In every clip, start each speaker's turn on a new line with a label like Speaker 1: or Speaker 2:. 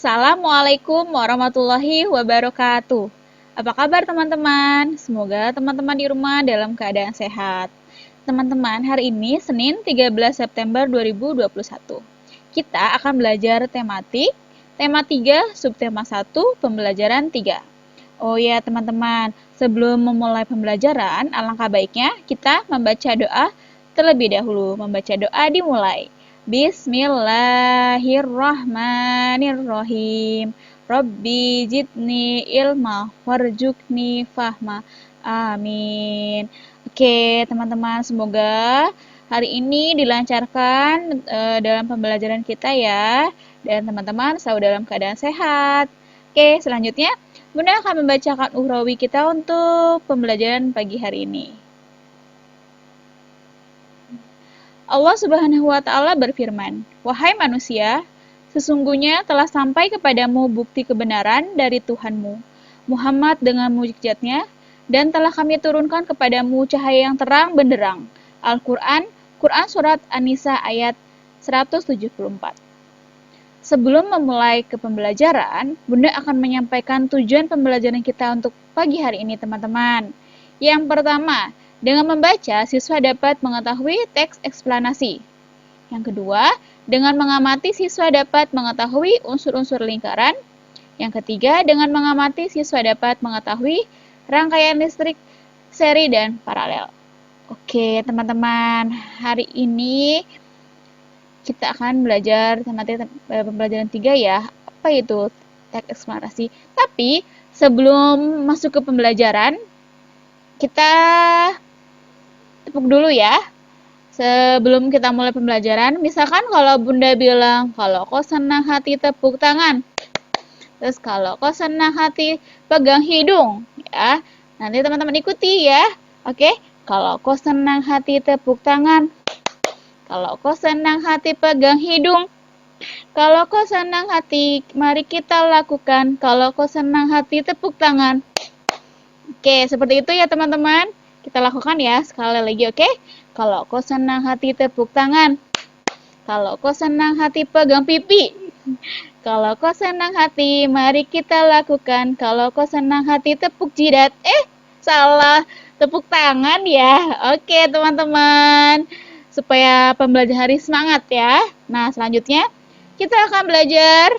Speaker 1: Assalamualaikum warahmatullahi wabarakatuh. Apa kabar teman-teman? Semoga teman-teman di rumah dalam keadaan sehat. Teman-teman, hari ini Senin 13 September 2021. Kita akan belajar tematik, tema 3, subtema 1, pembelajaran 3. Oh ya teman-teman, sebelum memulai pembelajaran, alangkah baiknya kita membaca doa terlebih dahulu. Membaca doa dimulai. Bismillahirrahmanirrahim. Rabbi jidni ilma warjukni fahma. Amin. Oke, teman-teman, semoga hari ini dilancarkan dalam pembelajaran kita ya. Dan teman-teman selalu dalam keadaan sehat. Oke, selanjutnya Bunda akan membacakan uhrawi kita untuk pembelajaran pagi hari ini. Allah Subhanahu wa Ta'ala berfirman, "Wahai manusia, sesungguhnya telah sampai kepadamu bukti kebenaran dari Tuhanmu, Muhammad dengan mukjizatnya, dan telah kami turunkan kepadamu cahaya yang terang benderang." Al-Quran, Quran Surat An-Nisa ayat 174. Sebelum memulai ke pembelajaran, Bunda akan menyampaikan tujuan pembelajaran kita untuk pagi hari ini, teman-teman. Yang pertama, dengan membaca, siswa dapat mengetahui teks eksplanasi. Yang kedua, dengan mengamati, siswa dapat mengetahui unsur-unsur lingkaran. Yang ketiga, dengan mengamati, siswa dapat mengetahui rangkaian listrik, seri, dan paralel. Oke, teman-teman, hari ini kita akan belajar tematik pembelajaran 3 ya. Apa itu teks eksplanasi? Tapi, sebelum masuk ke pembelajaran, kita tepuk dulu ya. Sebelum kita mulai pembelajaran, misalkan kalau Bunda bilang, kalau kau senang hati tepuk tangan. Terus kalau kau senang hati pegang hidung, ya. Nanti teman-teman ikuti ya. Oke? Kalau kau senang hati tepuk tangan. Kalau kau senang hati pegang hidung. Kalau kau senang hati, mari kita lakukan. Kalau kau senang hati tepuk tangan. Oke, seperti itu ya teman-teman. Kita lakukan ya sekali lagi, oke? Kalau kau senang hati tepuk tangan. Kalau kau senang hati pegang pipi. Kalau kau senang hati, mari kita lakukan. Kalau kau senang hati tepuk jidat. Salah. Tepuk tangan ya. Oke teman-teman. Supaya pembelajaran hari semangat ya. Nah selanjutnya kita akan belajar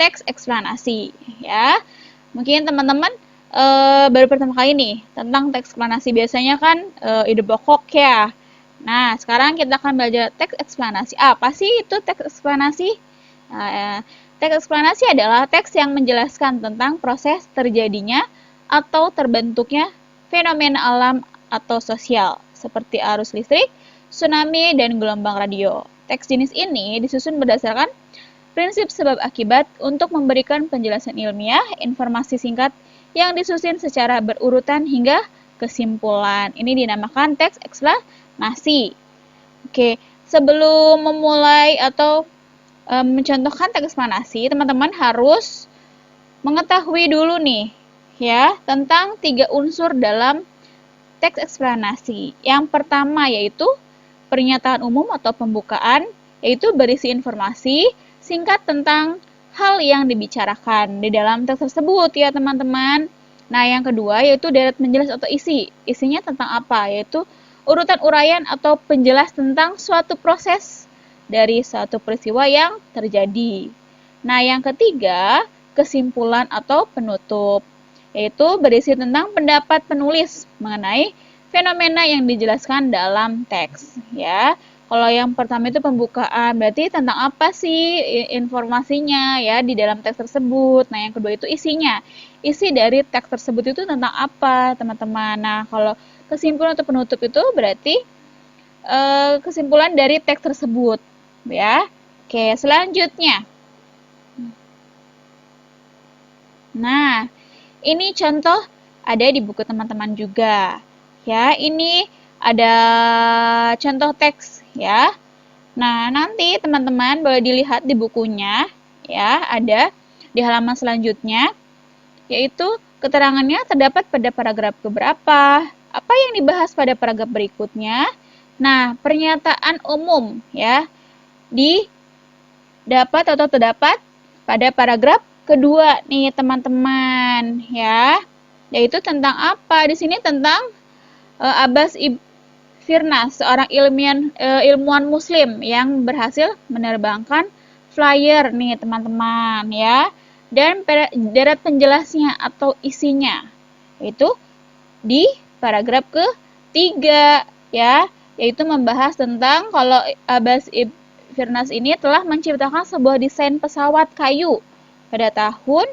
Speaker 1: teks eksplanasi ya. Mungkin teman-teman baru pertama kali nih tentang teks eksplanasi. Biasanya kan ide pokok ya. Nah, sekarang kita akan belajar teks eksplanasi. Apa sih itu teks eksplanasi? Nah, teks eksplanasi adalah teks yang menjelaskan tentang proses terjadinya atau terbentuknya fenomena alam atau sosial, seperti arus listrik, tsunami, dan gelombang radio. Teks jenis ini disusun berdasarkan prinsip sebab akibat untuk memberikan penjelasan ilmiah, informasi singkat yang disusun secara berurutan hingga kesimpulan. Ini dinamakan teks eksplanasi. Oke, sebelum memulai atau mencontohkan teks eksplanasi, teman-teman harus mengetahui dulu nih ya tentang 3 unsur dalam teks eksplanasi. Yang pertama yaitu pernyataan umum atau pembukaan, yaitu berisi informasi singkat tentang hal yang dibicarakan di dalam teks tersebut ya teman-teman. Nah yang kedua yaitu deret menjelas atau isi. Isinya tentang apa? Yaitu urutan uraian atau penjelas tentang suatu proses dari suatu peristiwa yang terjadi. Nah yang ketiga kesimpulan atau penutup. Yaitu berisi tentang pendapat penulis mengenai fenomena yang dijelaskan dalam teks ya. Kalau yang pertama itu pembukaan, berarti tentang apa sih informasinya ya di dalam teks tersebut. Nah, yang kedua itu isinya. Isi dari teks tersebut itu tentang apa, teman-teman. Nah, kalau kesimpulan atau penutup itu berarti kesimpulan dari teks tersebut ya. Oke, selanjutnya. Nah, ini contoh ada di buku teman-teman juga. Ya, ini ada contoh teks ya. Nah, nanti teman-teman boleh dilihat di bukunya ya, ada di halaman selanjutnya yaitu keterangannya terdapat pada paragraf keberapa, apa yang dibahas pada paragraf berikutnya. Nah, pernyataan umum ya didapat atau terdapat pada paragraf kedua nih teman-teman ya. Yaitu tentang apa? Di sini tentang Abbas ibn Firnas, seorang ilmuwan muslim yang berhasil menerbangkan flyer nih teman-teman ya. Dan deret penjelasnya atau isinya yaitu di paragraf ketiga ya, yaitu membahas tentang kalau Abbas ibn Firnas ini telah menciptakan sebuah desain pesawat kayu pada tahun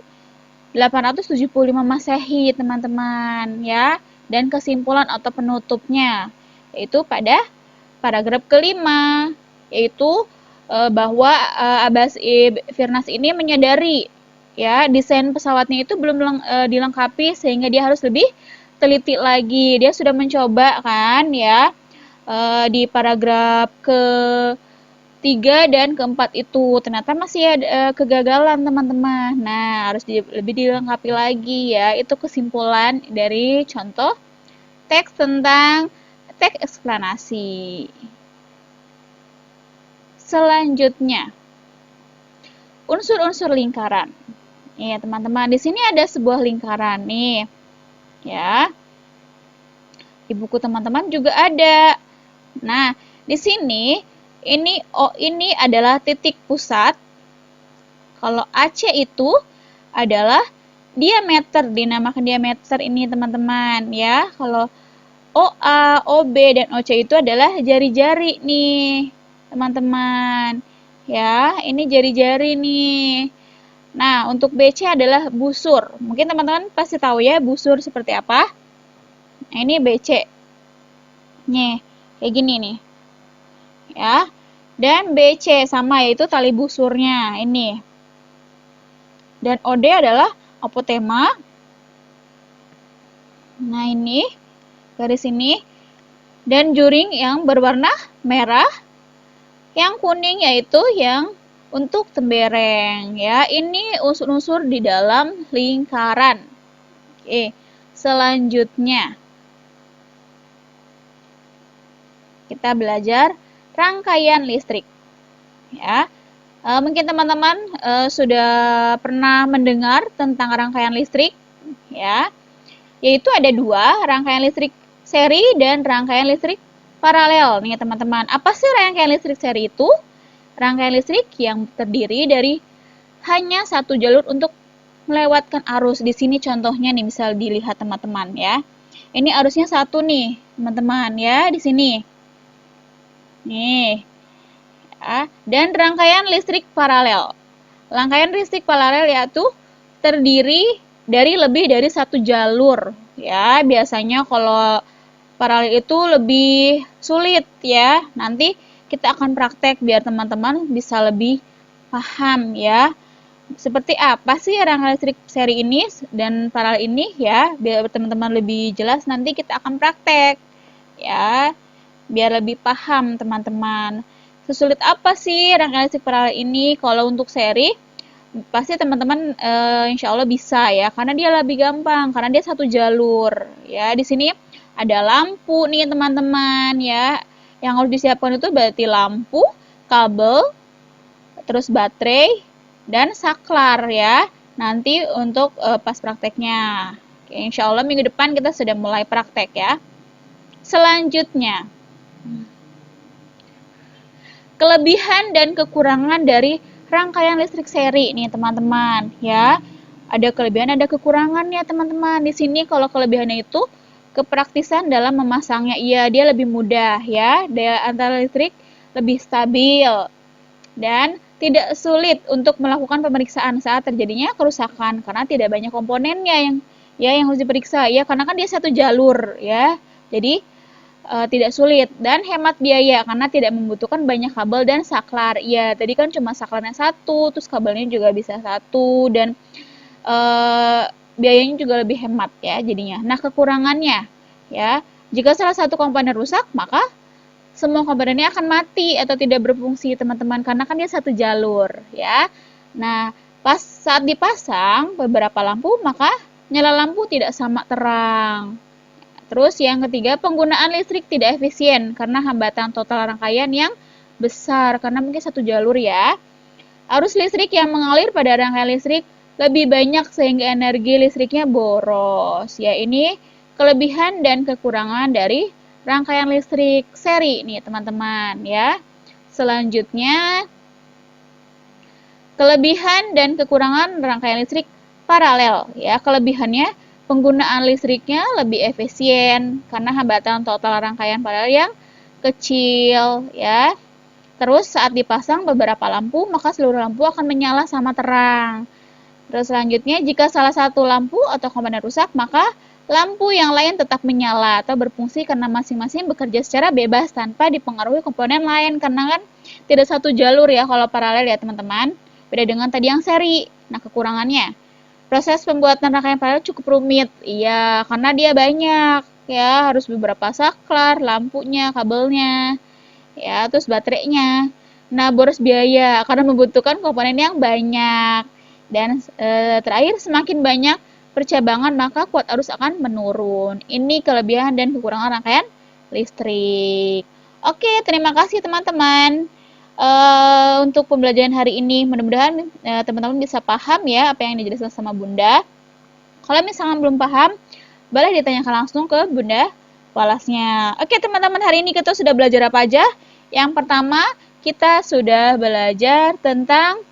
Speaker 1: 875 Masehi teman-teman ya. Dan kesimpulan atau penutupnya yaitu pada paragraf kelima, yaitu bahwa Abbas ibn Firnas ini menyadari ya desain pesawatnya itu belum dilengkapi sehingga dia harus lebih teliti lagi. Dia sudah mencoba kan ya di paragraf ketiga dan keempat itu ternyata masih ada kegagalan teman-teman. Nah, harus lebih dilengkapi lagi ya. Itu kesimpulan dari contoh teks tentang teks eksplanasi. Selanjutnya, unsur-unsur lingkaran. Ya, teman-teman, di sini ada sebuah lingkaran nih. Ya. Di buku teman-teman juga ada. Nah, di sini ini adalah titik pusat. Kalau AC itu adalah diameter, dinamakan diameter ini teman-teman ya. Kalau OA, OB, dan OC itu adalah jari-jari nih, teman-teman. Ya, ini jari-jari nih. Nah, untuk BC adalah busur. Mungkin teman-teman pasti tahu ya busur seperti apa. Nah, ini BC. Nih, kayak gini nih. Ya. Dan BC sama yaitu tali busurnya ini. Dan OD adalah apotema. Nah, ini garis ini, dan juring yang berwarna merah, yang kuning yaitu yang untuk tembereng ya. Ini unsur-unsur di dalam lingkaran. Oke, selanjutnya kita belajar rangkaian listrik ya. Mungkin teman-teman sudah pernah mendengar tentang rangkaian listrik ya, yaitu ada dua, rangkaian listrik seri dan rangkaian listrik paralel nih teman-teman. Apa sih rangkaian listrik seri itu? Rangkaian listrik yang terdiri dari hanya satu jalur untuk melewatkan arus. Di sini contohnya nih, bisa dilihat teman-teman ya. Ini arusnya satu nih teman-teman ya, di sini. Nih. Ya. Dan rangkaian listrik paralel. Rangkaian listrik paralel yaitu terdiri dari lebih dari satu jalur ya. Biasanya kalau paralel itu lebih sulit ya. Nanti kita akan praktek biar teman-teman bisa lebih paham ya. Seperti apa sih rangkaian listrik seri ini dan paralel ini ya, biar teman-teman lebih jelas nanti kita akan praktek ya. Biar lebih paham teman-teman. Sesulit apa sih rangkaian listrik paralel ini? Kalau untuk seri pasti teman-teman insya Allah bisa ya, karena dia lebih gampang, karena dia satu jalur ya. Di sini ada lampu nih teman-teman ya. Yang harus disiapkan itu berarti lampu, kabel, terus baterai, dan saklar ya. Nanti untuk pas prakteknya. Oke, insya Allah minggu depan kita sudah mulai praktek ya. Selanjutnya, kelebihan dan kekurangan dari rangkaian listrik seri nih teman-teman ya. Ada kelebihan, ada kekurangannya teman-teman. Di sini kalau kelebihannya itu kepraktisan dalam memasangnya, iya dia lebih mudah ya, daya antar listrik lebih stabil dan tidak sulit untuk melakukan pemeriksaan saat terjadinya kerusakan karena tidak banyak komponennya yang harus diperiksa ya, karena kan dia satu jalur ya. Jadi tidak sulit dan hemat biaya karena tidak membutuhkan banyak kabel dan saklar. Ya, tadi kan cuma saklarnya satu, terus kabelnya juga bisa satu, dan biayanya juga lebih hemat ya jadinya. Nah, kekurangannya ya, jika salah satu komponen rusak, maka semua komponennya akan mati atau tidak berfungsi teman-teman, karena kan dia satu jalur ya. Nah, pas saat dipasang beberapa lampu, maka nyala lampu tidak sama terang. Terus yang ketiga, penggunaan listrik tidak efisien karena hambatan total rangkaian yang besar, karena mungkin satu jalur ya. Arus listrik yang mengalir pada rangkaian listrik lebih banyak sehingga energi listriknya boros. Ya, ini kelebihan dan kekurangan dari rangkaian listrik seri nih, teman-teman, ya. Selanjutnya, kelebihan dan kekurangan rangkaian listrik paralel, ya. Kelebihannya, penggunaan listriknya lebih efisien karena hambatan total rangkaian paralel yang kecil, ya. Terus saat dipasang beberapa lampu, maka seluruh lampu akan menyala sama terang. Terus selanjutnya, jika salah satu lampu atau komponen rusak, maka lampu yang lain tetap menyala atau berfungsi karena masing-masing bekerja secara bebas tanpa dipengaruhi komponen lain. Karena kan tidak satu jalur ya kalau paralel ya teman-teman. Beda dengan tadi yang seri. Nah, kekurangannya, proses pembuatan rangkaian paralel cukup rumit. Iya, karena dia banyak. Ya, harus beberapa saklar, lampunya, kabelnya, ya, terus baterainya. Nah, boros biaya karena membutuhkan komponen yang banyak. Dan terakhir, semakin banyak percabangan maka kuat arus akan menurun. Ini kelebihan dan kekurangan rangkaian listrik. Oke, terima kasih teman-teman untuk pembelajaran hari ini. Mudah-mudahan teman-teman bisa paham ya apa yang dijelaskan sama Bunda. Kalau misalnya belum paham, boleh ditanyakan langsung ke Bunda Walasnya. Oke teman-teman, hari ini kita sudah belajar apa aja? Yang pertama, kita sudah belajar tentang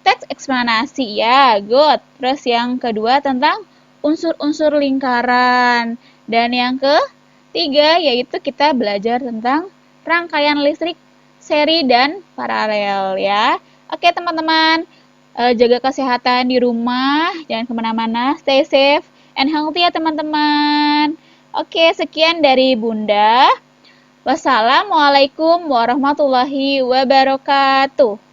Speaker 1: teks eksplanasi ya, good. Terus yang kedua tentang unsur-unsur lingkaran. Dan yang ketiga yaitu kita belajar tentang rangkaian listrik seri dan paralel ya. Oke teman-teman, jaga kesehatan di rumah, jangan kemana-mana, stay safe and healthy ya teman-teman. Oke, sekian dari Bunda. Wassalamualaikum warahmatullahi wabarakatuh.